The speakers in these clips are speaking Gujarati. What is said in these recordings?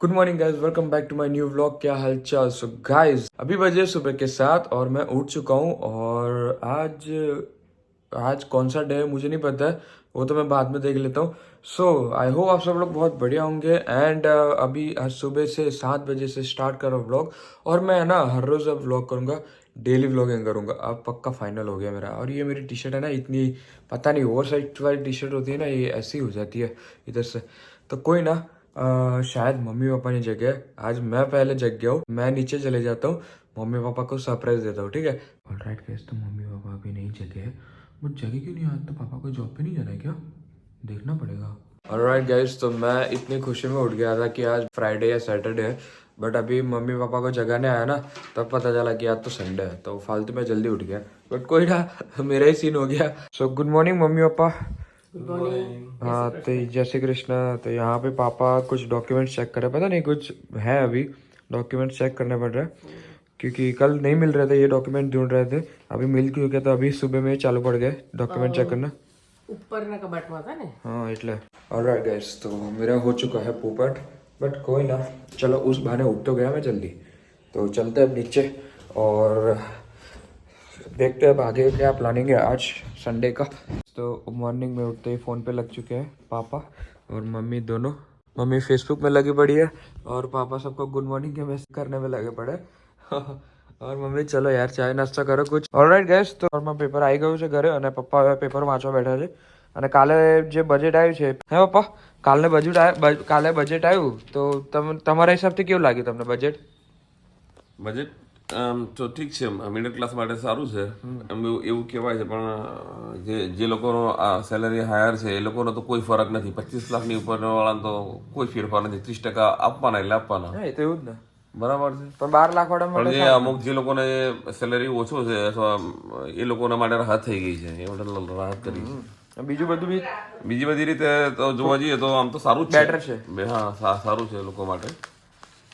Good morning guys, welcome back to my new vlog. क्या हालचाल। सो गाइज अभी बजे सुबह के 7 और मैं उठ चुका हूँ। और आज आज कौन सा डे है मुझे नहीं पता है, वो तो मैं बाद में देख लेता हूँ। सो आई होप आप सब लोग बहुत बढ़िया होंगे। एंड अभी आज सुबह से 7 बजे से स्टार्ट कर रहा हूँ व्लॉग। और मैं ना हर रोज़ अब व्लॉग करूँगा, डेली व्लॉगिंग करूँगा। अब पक्का फाइनल हो गया मेरा। और ये मेरी टी शर्ट है ना, इतनी पता नहीं ओवर साइज वाली टी शर्ट होती है ना, ये ऐसी हो जाती है इधर से। तो कोई ना, शायद मम्मी पापा ने जगे है। आज मैं पहले जग गया हूँ, मैं नीचे चले जाता हूँ, मम्मी पापा को सरप्राइज देता हूँ, ठीक है। ऑलराइट गाइस, तो मम्मी पापा अभी नहीं जगे है। बट जगे क्यों नहीं? आज तो पापा को जॉब पे नहीं जाना है क्या? देखना पड़ेगा। ऑलराइट गाइस, तो मैं इतनी खुशी में उठ गया था कि आज फ्राइडे या सैटरडे है। बट अभी मम्मी पापा को जगाने आया ना, तब पता चला कि आज तो संडे है। तो फालतू में जल्दी उठ गया, बट कोई ना, मेरा ही सीन हो गया। So good morning mummy papa. हाँ, तो जय श्री कृष्णा। तो यहाँ पे पापा कुछ डॉक्यूमेंट्स चेक कर रहे हैं, पता नहीं कुछ है, अभी डॉक्यूमेंट्स चेक करने पड़ रहे हैं क्योंकि कल नहीं मिल रहे थे, ये डॉक्यूमेंट ढूंढ रहे थे। अभी मिल क्यों गया, तो अभी सुबह में ही चालू पड़ गए डॉक्यूमेंट चेक करना। ઉપરના કબાટમાં હતા ને हाँ એટલે। ऑलराइट गाइस, तो मेरा हो चुका है पोपट। बट कोई ना, चलो उस बहाने उठ तो गया मैं जल्दी। तो चलते हैं अब नीचे और देखते हैं अब आगे क्या प्लानिंग है आज संडे का। तो मॉर्निंग में उठते ही फ़ोन पे लग चुके हैं पापा और मम्मी दोनों। मम्मी फेसबुक में लगी पड़ी है और पापा सबको गुड मॉर्निंग के मैसेज करने में लगे पड़े। और मम्मी चलो यार चाय नाश्ता કરો कुछ। ઓલરાઈટ ગાઈસ, તો મારું પેપર આવી ગયું છે ઘરે અને પપ્પા હવે પેપર વાંચવા બેઠા છે। અને કાલે જે બજેટ આવ્યું છે, હે પપ્પા, કાલે બજેટ આવ્યું તો તમારા હિસાબથી કેવું લાગ્યું તમને બજેટ? બજેટ તો ઠીક છે, મિડલ ક્લાસ માટે સારું છે એમ એવું કહેવાય છે, પણ જે લોકોનો આ સેલરી હાયર છે એ લોકોનો તો કોઈ ફરક નથી। 25 લાખની ઉપરવાળાને તો કોઈ ફેરફાર નથી। 30% આપવાના એટલે આપવાના, હા, એ તો એવું જ ને, બરાબર છે। પણ 12 લાખ વાળા પણ માટે જે અમુક જે લોકોને સેલરી ઓછો છે અથવા એ લોકોના માટે રાહત થઈ ગઈ છે, એ માટે રાહત કરી છે। બીજું બધું બી બીજી બધી રીતે તો જોવા જઈએ તો આમ તો સારું જ બેટર છે। હા, સારું છે એ લોકો માટે।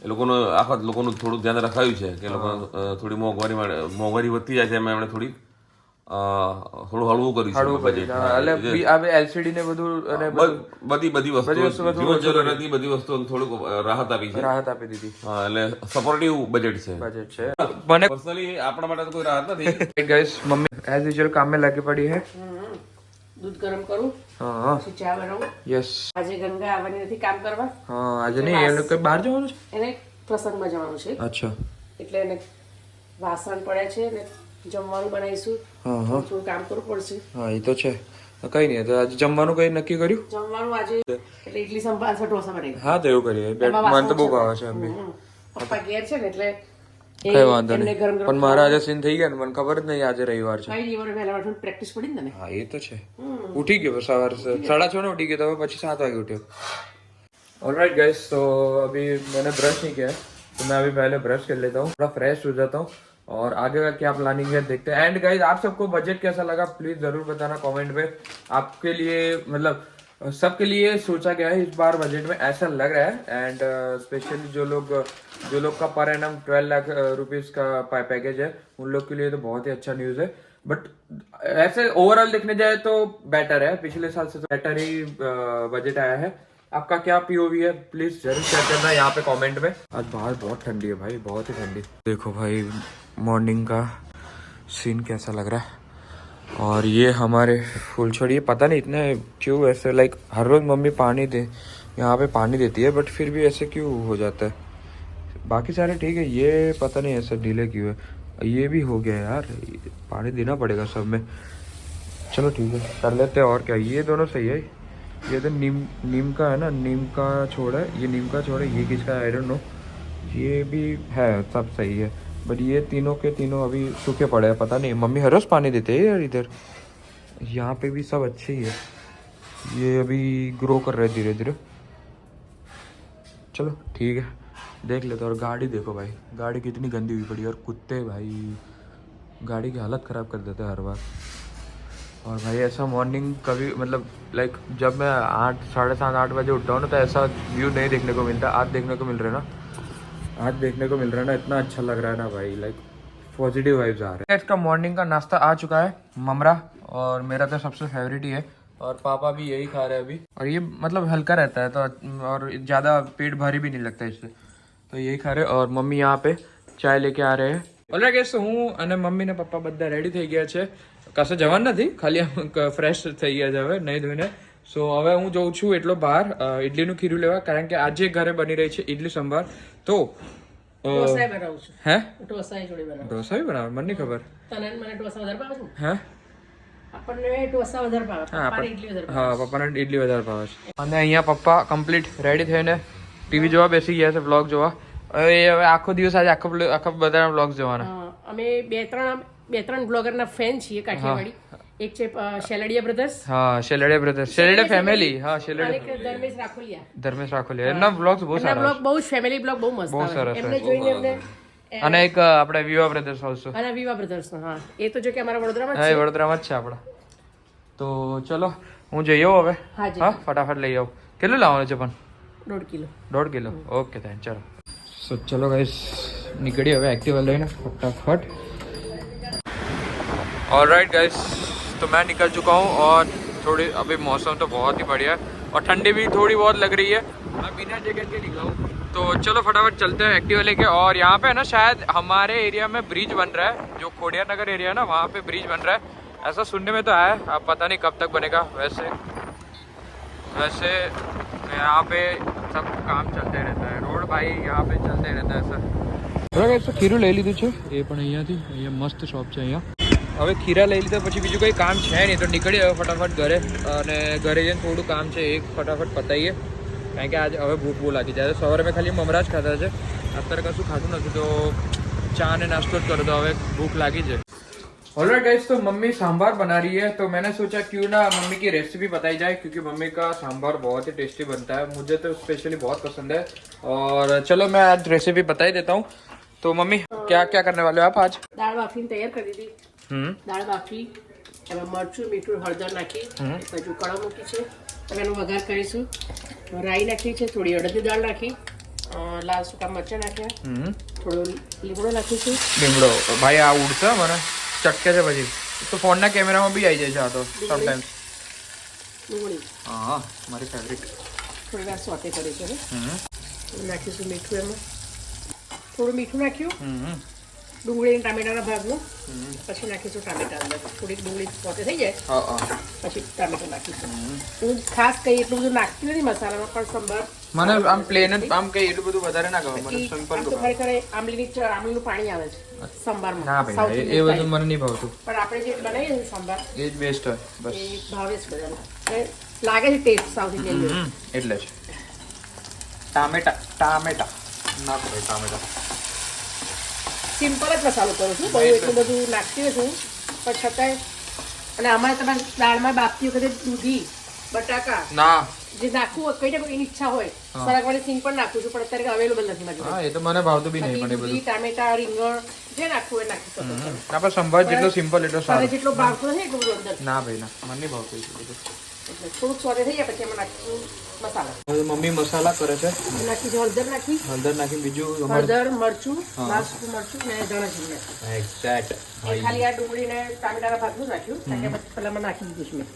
એ લોકોનું આખા લોકોનું થોડુંક ધ્યાન રખાયું છે કે એ લોકો થોડી મોંઘવારી વધતી જાય છે, એમાં એમણે થોડી થોડું હળવું કર્યું છે બજેટ। એટલે હવે એલસીડી ને બધું અને બધી વસ્તુઓ જીવન જરૂરિયાતની બધી વસ્તુઓ થોડુંક રાહત આપી છે, રાહત આપી દીધી। હા, એટલે સપોર્ટિવ બજેટ છે। બજેટ છે મને પર્સનલી આપણા માટે તો કોઈ રાહત નથી। गाइस, मम्मी एज यूजुअल काम में लगी पड़ी है। દૂધ ગરમ કરું हाँ પછી ચા બનાવું। यस। આજે ગંગા આવવાની નથી કામ કરવા, हाँ आज नहीं, ये लोग बहार जवानुं छे। એને પ્રસંગમાં જવાનું છે अच्छा। એટલે એને વાસણ પડ્યા છે ને જમવાનું બનાવીશું। हाँ हाँ થોડું કામ કરવું પડશે। हाँ, ये तो છે। કઈ નહીં, તો આજે જમવાનું કઈ નક્કી કર્યું? જમવાનું આજે એટલે ઇડલી સંભાર છે, ઢોસા બનાવી। હા, તો એવું કરીએ। મને તો બહુ ભાવે છે અભી। પપ્પા ઘેર છે ને એટલે કઈ વાંધો નહીં, પણ મારા આજે સીન થઈ ગયા ને, મને ખબર જ નહીં આજે રવિવાર છે। કઈ નહીં, મને વહેલા થોડી પ્રેક્ટિસ પડી ને તને। हाँ ये तो છે। ઉઠી ગયો સવારે 6:30 ને ઉઠી गया, तो પછી 7 वागे उठे। ऑलराइट गाइस, तो अभी मैंने ब्रश नहीं किया है, तो मैं अभी पहले ब्रश कर लेता हूँ, थोड़ा फ्रेश हो जाता हूँ और आगे का क्या प्लानिंग है देखते हैं। एंड गाइस, आप सबको बजट कैसा लगा प्लीज जरूर बताना कमेंट में। आपके लिए मतलब सबके लिए सोचा गया है इस बार बजट में, ऐसा लग रहा है। एंड स्पेशली जो लोग का पर एनम 12 लाख रुपीज का पैकेज है, उन लोग के लिए तो बहुत ही अच्छा न्यूज है। बट ऐसे ओवरऑल देखने जाए तो बेटर है, पिछले साल से तो बेटर ही बजट आया है। आपका क्या पीओवी है प्लीज जरूर शेयर करना यहाँ पे कमेंट में। आज बाहर बहुत ठंडी है भाई, बहुत ही ठंडी। देखो भाई मॉर्निंग का सीन कैसा लग रहा है। और ये हमारे फूल छोड़िए, पता नहीं इतने क्यों ऐसे, लाइक हर रोज मम्मी पानी दे यहाँ पे पानी देती है, बट फिर भी ऐसे क्यों हो जाता है। बाकी सारे ठीक है, ये पता नहीं ऐसे डिले क्यों है। ये भी हो गया यार, पानी देना पड़ेगा सब में। चलो ठीक है, कर लेते हैं और क्या। ये दोनों सही है, ये तो नीम का है ना, नीम का छोड़ है, ये नीम का छोड़ है, ये किसका है आई डोंट नो। ये भी है, सब सही है, बट ये तीनों के तीनों अभी सूखे पड़े हैं, पता नहीं। मम्मी हर रोज पानी देते हैं यार इधर। यहाँ पे भी सब अच्छे ही है, ये अभी ग्रो कर रहे धीरे धीरे। चलो ठीक है, देख लेते। और गाड़ी देखो भाई, गाड़ी कितनी गंदी हुई पड़ी है, और कुत्ते भाई गाड़ी की हालत ख़राब कर देते हैं हर बार। और भाई ऐसा मॉर्निंग कभी मतलब लाइक जब मैं 8 साढ़े 7-8 बजे उठता हूँ ना, तो ऐसा व्यू नहीं देखने को मिलता। आज देखने को मिल रहा है ना, आज देखने को मिल रहा है ना, इतना अच्छा लग रहा है ना भाई, लाइक पॉजिटिव वाइब्स आ रहे हैं। इसका मॉर्निंग का नाश्ता आ चुका है, ममरा, और मेरा तो सबसे फेवरेट ही है। और पापा भी यही खा रहे हैं अभी, और ये मतलब हल्का रहता है तो, और ज़्यादा पेट भारी भी नहीं लगता इससे, तो यही खा रहे हैं. और मम्मी यहाँ पे ચાય લેકે આ રહે. ઓલરાઈટ ગાઈસ, તો હું અને મમ્મી ને પપ્પા બધા રેડી થઈ ગયા છે. કશે જવાનું નથી, ખાલી આમ ફ્રેશ થઈ ગયા છે હવે નહીં ધોઈને. સો હવે હું જઉં છું એટલો બહાર ઇડલીનું ખીરું લેવા, કારણ કે આજે ઘરે બની રહી છે ઇડલી સંભાર. તો ઢોસા બનાવું છું. હે ઢોસા જોડે બનાવું. ઢોસા બી બનાવે? મને નહીં ખબર. તને મને ઢોસા વધારે ભાવે છે. હે આપણને ઢોસા વધારે ભાવે, પપ્પાને ઇડલી વધારે ભાવે. હા, પપ્પાને ઇડલી વધારે ભાવે છે. અને અહીંયા પપ્પા કમ્પ્લીટ રેડી થઈને ટીવી જોવા બેસી ગયા છે, વ્લોગ જોવા. હવે આખો દિવસ આજે આખા બધા વ્લોગ જોવાના. અમે બે ત્રણ બ્લોગરના ફેન છીએ કાઠિયાવાડી. એક છે શેલડિયા બ્રધર્સ. હા, શેલડિયા બ્રધર્સ, શેલડિયા ફેમિલી. હા, શેલડિયા ધર્મેશ રાખોલિયા. ધર્મેશ રાખોલિયા. એમના વ્લોગ્સ બહુ સારા બ્લોગ બહુ ફેમિલી બ્લોગ બહુ મસ્ત આવે. સરસ એમને જોઈને એમને. અને એક આપણે વિવા બ્રધર્સ ઓલ્સો. અને વિવા બ્રધર્સ. હા, એ તો જો કે અમારા વડોદરામાં જ હા, છે. એ વડોદરામાં જ છે આપણા. તો ચલો હું જઈ આવું હવે. હા, ફટાફટ લઈ આવું. કેટલું લાવવાનું છે પણ? 1.5 કિલો. 1.5 કિલો. Okay thank. ચલો. સો चलो गाइस, निकलिए હવે एक्टिवा लेने फटाफट. ऑलराइट गाइस, तो मैं निकल चुका हूँ और थोड़ी अभी मौसम तो बहुत ही बढ़िया है और ठंडी भी थोड़ी बहुत लग रही है. मैं बिना जैकेट के निकला हूँ. तो चलो फटाफट चलते हैं एक्टिवा लेके. और यहाँ पे है ना शायद हमारे एरिया में ब्रिज बन रहा है, जो खोडियार नगर एरिया है ना, वहाँ पे ब्रिज बन रहा है, ऐसा सुनने में तो आया है. अब पता नहीं कब तक बनेगा. वैसे यहाँ पे सब काम चलते रहता है, रोड भाई यहाँ पे चलते रहता है सर. થોડા ગાઈસ, તો ખીરું લઈ લીધું છે એ પણ અહીંયાથી. અહીંયા મસ્ત શોપ છે અહીંયા. હવે ખીરા લઈ લીધા પછી બીજું કંઈ કામ છે નહીં, તો નીકળીએ હવે ફટાફટ ઘરે. અને ઘરે જઈને થોડું કામ છે એ ફટાફટ પતાવીએ, કારણ કે આજે હવે ભૂખ બહુ લાગી જાય. સવારે મેં ખાલી મમરા જ ખાધા છે, અત્યારે કશું ખાધું નથી, તો ચા ને नाश्तो જ करो, तो હવે भूख लगी है. ऑलराइट गाइस, तो मम्मी सांभर बना रही है, तो मैंने सोचा क्यों ना मम्मी की रेसिपी बताई जाए, क्योंकि मम्मी का सांभर बहुत ही टेस्टी बनता है, मुझे तो स्पेशली बहुत पसंद है. और चलो मैं आज रेसिपी बता ही देता हूँ. तो मम्मी क्या क्या करने वाले हो आप आज? દાળ બાફીને તૈયાર કરી દીધી. દાળ બાફી, એમાં મરચું, મીઠું, હળદર નાખી, હજુ કળા મૂકી છે. હવે એનો વઘાર કરીશું. રાઈ નાખી છે, થોડી અડદની દાળ નાખી, લાલ સૂકા મરચાં નાખ્યા, થોડો લીમડો નાખીશું. લીમડો ભાઈ આ ઉડશે મને ચટકે છે પછી, તો ફોનના કેમેરામાં બી આવી જાય છે આ તો સમટાઈમ્સ. ડુંગળી હા, મારી ફેવરિટ. થોડી વાર સોતે કરીશું. નાખીશું મીઠું, એમાં થોડું મીઠું નાખ્યું, ડુંગળી અને ટામેટાના ભાગનું. પછી નાખીશું ટામેટા અંદર. થોડીક ડુંગળી સોતે થઈ જાય પછી ટામેટા નાખીશું. હું ખાસ કંઈ એટલું બધું નાખતી નથી મસાલામાં, પણ સંભાર મને આમ પ્લેન જ આમ કઈ એટલું બધું વધારે ના ગમે, મને સિમ્પલ તો ખરેખર આંબલીનું પાણી આવે છે સંભારમાં. ના ભાઈ, એ બધું મને નહીં ભાવતું. પણ આપણે જે બનાવીએ ને સંભાર, એ જ બેસ્ટ હોય બસ. એ ભાવે જ બધાને. લાગે છે ટેસ્ટ સાઉથ ઇન્ડિયન. એટલે જ ટામેટા નાખો ભાઈ, ટામેટા. સિમ્પલ જ મસાલો કરું છું, બહુ એટલું બધું નાખતી નથી પણ છતાંય. અને અમારે તમારે દાળમાં બાફતી વખતે દૂધી, બટાકા ના જે નાખવું હોય, કઈ ને કોઈ ઈચ્છા હોય, સરગવાની સિંગ પણ નાખું છું, પણ અત્યારે અવેલેબલ નથી મારી હા, એ તો મને ભાવતું બી નહીં. પણ એ બધું ટામેટા, રીંગણ જે નાખવું હોય નાખી શકો. આપણે સંભાર જેટલો સિમ્પલ એટલો સારો. જેટલો ભાવતો નથી એટલું બધું અંદર. ના ભાઈ ના, મને નહીં ભાવતું એટલું બધું. થોડુંક સોતે થઈ જાય પછી એમાં નાખીશું મસાલા. હવે મમ્મી મસાલા કરે છે. નાખીશું હળદર, નાખી હળદર નાખી, બીજું હળદર, મરચું, લાલ સૂકું મરચું ને ધાણા જીરું નાખ્યું. એક્ઝેક્ટ. ખાલી આ ડુંગળી ને ટામેટાના ભાગનું નાખ્યું, કારણ કે પછી પહેલામાં નાખી દીધું છે મેં.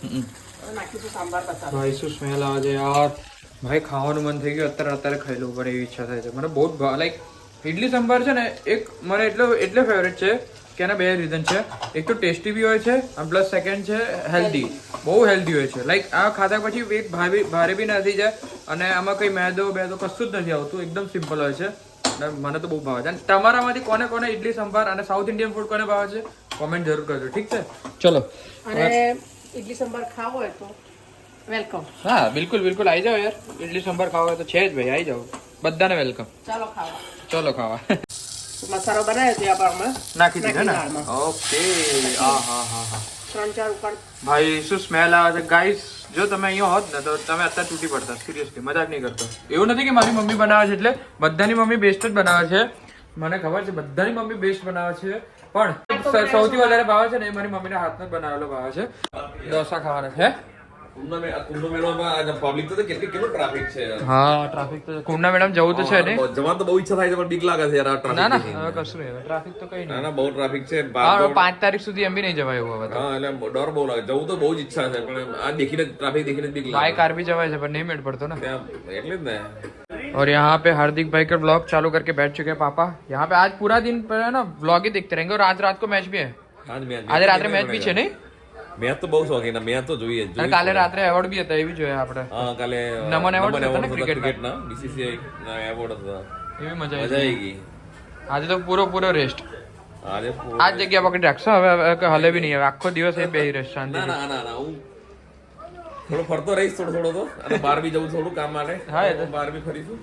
હવે નાખીશું સાંભાર મસાલો. ભાઈ શું સ્મેલ આવે છે યાર. ભાઈ ખાવાનું મન થઈ ગયું, અત્યારે ખાઈ લઉં પણ એવી ઈચ્છા થાય છે મને બહુ જ. લાઈક ઇડલી સંભાર છે ને, એક મને એટલે ફેવરેટ છે કે એના બે રીઝન છે. એક તો ટેસ્ટી બી હોય છે, અને પ્લસ સેકન્ડ છે હેલ્ધી, બહુ હેલ્ધી હોય છે. લાઈક આ ખાધા પછી પેટ ભારે બી નથી જાય, અને આમાં કંઈ મેદો કશું જ નથી આવતું, એકદમ સિમ્પલ હોય છે. મને તો બહુ ભાવે છે. અને તમારામાંથી કોને કોને ઇડલી સંભાર અને સાઉથ ઇન્ડિયન ફૂડ કોને ભાવે છે કોમેન્ટ જરૂર કરજો, ઠીક છે? ચલો. અને ઇડલી સંભાર ખાવો હોય તો વેલકમ. હા, બિલકુલ બિલકુલ આવી જાઓ યાર. ઇડલી સંભાર ખાવા હોય તો છે જ ભાઈ, આવી જાઓ, બધાને વેલકમ. ચાલો ખાવા. ચલો ખાવા. મસાલો બનાવ્યો તો આપણે નાખી દીધો ને? ઓકે. હા હા હા હા. 3-4 ઉકાળ. ભાઈ શું સ્મેલ આવે છે ગાઈસ. જો તમે અહીંયા હોત ને તો તમે અત્યારે તૂટી પડતા, સિરિયસલી મજાક નહીં કરતો. એવું નથી કે મારી મમ્મી બનાવે છે એટલે, બધાની મમ્મી બેસ્ટ જ બનાવે છે, મને ખબર છે બધાની મમ્મી બેસ્ટ બનાવે છે, પણ સૌથી વધારે ભાવે છે ને એ મારી મમ્મીના હાથનો જ બનાવેલો ભાવે છે. ઢોસા ખાવાના છે. કુંભ મેળામાં આજે પબ્લિક તો કેટલું ટ્રાફિક છે યાર. હા ટ્રાફિક તો કુંભના મેડમ જવું તો છે ને. જવાનું તો બહુ ઈચ્છા થાય છે પણ બીક લાગે છે યાર આ ના ટ્રાફિક. ના હવે કશું નહીં, હવે ટ્રાફિક તો કઈ ના નહીં. ના બહુ ટ્રાફિક છે. હા 5 તારીખ સુધી એમ બી નહીં જવાય એવું હવે તો. હા એટલે ડર બહુ લાગે. જવું તો બહુ જ ઈચ્છા છે પણ આ દેખીને ટ્રાફિક દેખીને જ બીક બાય લાગે. कार भी जवाय है पर नहीं मेट पड़ता ना. ત્યાં એટલે જ ને. और यहाँ पे हार्दिक भाई का ब्लॉग चालू करके बैठ चुके हैं पापा. यहाँ पे आज पूरा दिन पर है ना व्लॉग ही देखते रहेंगे और आज रात को मैच भी है. આજે રાત્રે મેચ બી છે નહીં. મેચ તો બહુ શોખીન મેચ તો જોઈએ જ. અને કાલે રાત્રે એવોર્ડ બી હતા એ બી જોયા આપણે. હા કાલે નમન એવોર્ડ હતા ને ક્રિકેટના. ક્રિકેટના BCCI ના એવોર્ડ હતા. એવી મજા મજા આવી. આવી ગઈ. આજે તો પૂરો રેસ્ટ. આજે આ જ જગ્યા પકડી રાખશો હવે હલે બી નહીં હવે આખો દિવસ એ બેહી રહેશે શાંતિ. ના હું થોડો ફરતો રહીશ થોડો તો અને બહાર બી જવું થોડું કામ માટે. હા, એ તો. બહાર બી ફરીશું.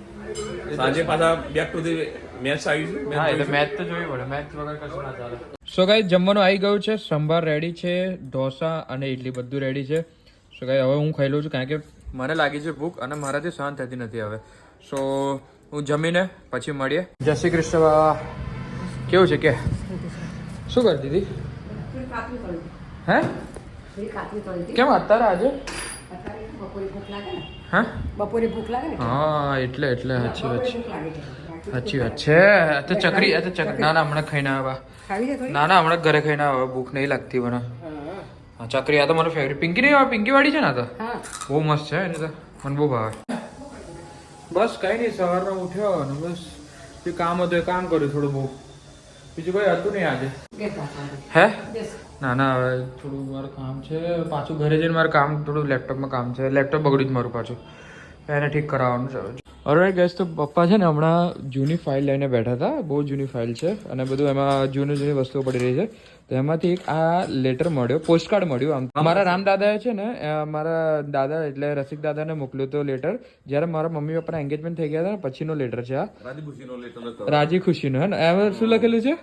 સાંજે પાછા બેક ટુ ધી મેચ આવીશું. હા એટલે મેચ તો જોવી પડે, મેચ વગર કશું ના ચાલે. સો ગાઈસ જમવાનું આવી ગયું છે, સંભાર રેડી છે, ઢોસા અને ઇડલી બધું રેડી છે. સો ગાઈસ હવે હું ખાઈ લઉં છું કારણ કે મને લાગી છે ભૂખ અને મારાથી સહન થતી નથી હવે. સો હું જમીને પછી મળીએ. જય શ્રી કૃષ્ણ બાબા. કેવું છે કે શું કરતી હતી હે? કેમ અત્યારે આજે હા બપોરે ભૂખ લાગે ને હા એટલે સાચી વાત છે, સાચી વાત છે. તો ચકરી ના ના હમણાં ખાઈને આવ્યા. ખાવી છે થોડી? ના ના હમણાં ઘરે ખાઈને આવ્યા, ભૂખ નહીં લાગતી મને. હા ચકરી આ તો મારો ફેવરેટ. પિંકી નહીં આવે, પિંકી વાળી છે ને આ તો હા બહુ મસ્ત છે એને તો મને બહુ ભાવે. બસ કઈ નહીં સવારમાં ઉઠ્યો અને બસ જે કામ હતું એ કામ કર્યું થોડું બહુ, બીજું કોઈ હતું નહીં આજે. હે ના ના હવે થોડું મારું કામ છે પાછું ઘરે જઈને મારું કામ થોડું લેપટોપમાં કામ છે. લેપટોપ બગડ્યું જ મારું પાછું, એને ઠીક કરાવવાનું છે. ઓલરાઈટ ગાઈસ તો પપ્પા છે ને હમણાં જૂની ફાઇલ લઈને બેઠા હતા, બહુ જૂની ફાઇલ છે અને બધું એમાં જૂની વસ્તુઓ પડી રહી છે. તો એમાંથી એક આ લેટર મળ્યો, પોસ્ટકાર્ડ મળ્યું. આમ મારા રામ દાદાએ છે ને મારા દાદા એટલે રસિક દાદાને મોકલ્યો હતો લેટર જ્યારે મારા મમ્મી પપ્પાના એન્ગેજમેન્ટ થઈ ગયા હતા ને પછીનો લેટર છે આ. રાજી ખુશીનો લેટર હતો. રાજી ખુશીનો હે ને. એમાં શું લખેલું છે?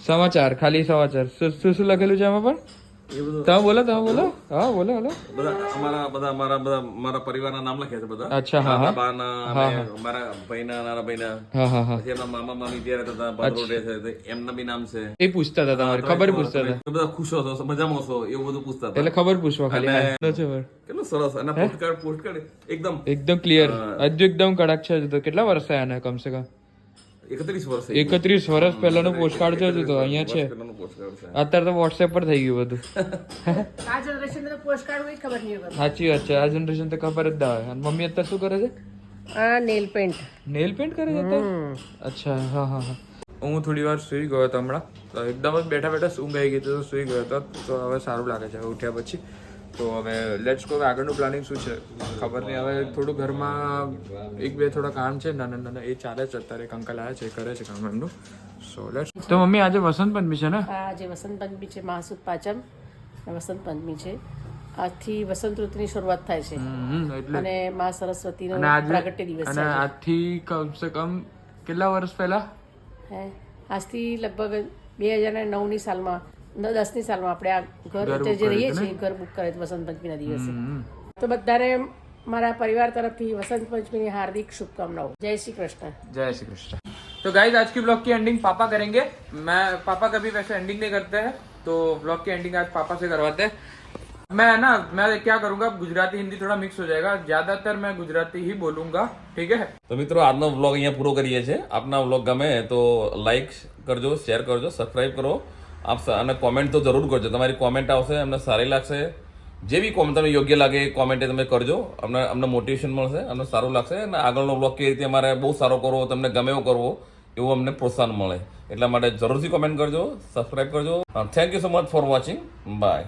સમાચાર, ખાલી સમાચાર. શું લખેલું છે એમાં પણ? એ બધું તમે બોલો હા બોલો હલો. બધા મારા પરિવારના નામ લખ્યા છે બધા. અચ્છા હા હા બાના અને મારા ભાઈના નાના ભાઈના હા હા પછી એમના મામા મામી ત્યારે હતા ભાદરોડે છે તો એમના બી નામ છે. એ પૂછતા હતા તમારે ખબર પૂછતા હતા તો બધા ખુશ છો મજામાં છો એવું બધું પૂછતા હતા. એટલે ખબર પૂછવા ખાલી અને- હા, છે બરાબર. કેટલું સરસ અને પોસ્ટકાર્ડ એકદમ એકદમ ક્લિયર, હજુ એકદમ કડક છે. હજુ તો કેટલા વર્ષ થયા આને કમસે કમ 31 વર્ષ 31 વર્ષ પહેલાનું પોસ્ટકાર્ડ છે. હજુ તો અહીંયા છે. પહેલાનું પોસ્ટકાર્ડ છે. અત્યારે તો વોટ્સએપ પર થઈ ગયું બધું. આ જનરેશન ને પોસ્ટ કાર્ડ હોય ખબર નહીં હોય. સાચી વાત છે, આ જનરેશન તો ખબર જ ના હોય. અને મમ્મી અત્યારે શું કરે છે? આ નેલ પેન્ટ નેલ પેન્ટ કરે છે અત્યારે? અચ્છા હા હા હા. હું થોડી વાર સૂઈ ગયો હતો હમણાં, તો એકદમ જ બેઠા ઊંઘ આવી ગઈ તો સૂઈ ગયો હતો. તો હવે સારું લાગે છે ઉઠ્યા પછી. તો હવે લેટ્સ ગો. આગળનું પ્લાનિંગ શું છે ખબર નહીં. હવે થોડું ઘરમાં એક બે થોડા કામ છે નાના એ ચાલે છે અત્યારે. એક અંકલ આવ્યા છે, કરે છે કામ એમનું. So let's. તો મમ્મી આજે વસંત પંચમી છે ને? આ જે વસંત પંચમી છે, મહાસુદ પાંચમ વસંત પંચમી છે. આજથી વસંત ઋતુની શરૂઆત થાય છે એટલે અને મા સરસ્વતીનો અને આજે પ્રાગટ્ય દિવસ અને છે. આજથી કમસે કમ કેટલા વર્ષ પહેલા? હે આજથી લગભગ 2009ની સાલમાં 10ની સાલમાં આપણે આ ઘર જે રહીએ છીએ ઘર બુક કરે વસંત પંચમીના દિવસે. તો બધાને મારા પરિવાર તરફથી વસंत पंचमी की हार्दिक शुभकामनाओं. जय श्री कृष्ण. जय श्री कृष्ण. तो गाइस आज की ब्लॉग की एंडिंग पापा करेंगे. मैं पापा कभी वैसे एंडिंग नहीं करते हैं तो ब्लॉग की एंडिंग आज पापा से करवाते हैं. मैं क्या करूंगा, गुजराती हिंदी थोड़ा मिक्स हो जाएगा. ज्यादातर मैं गुजराती ही बोलूंगा, ठीक है? તો મિત્રો આજનો વ્લોગ અહીંયા પૂરો કરીએ છીએ. આપના વ્લોગ ગમે તો લાઈક કરજો, શેર કરજો, સબસ્ક્રાઇબ કરો આપ અને કોમેન્ટ તો જરૂર કરજો. તમારી કોમેન્ટ આવશે અમને સારી લાગશે. જે બી કોમેન્ટ તમને યોગ્ય લાગે એ કોમેન્ટ તમે કરજો. અમને મોટિવેશન મળશે, અમને સારું લાગશે અને આગળનો વ્લોગ કેવી રીતે અમારે બહુ સારો કરવો, તમને ગમે એવો કરવો એવું અમને પ્રોત્સાહન મળે. એટલા માટે જરૂરથી કોમેન્ટ કરજો, સબસ્ક્રાઇબ કરજો. Thank you so much for watching. By.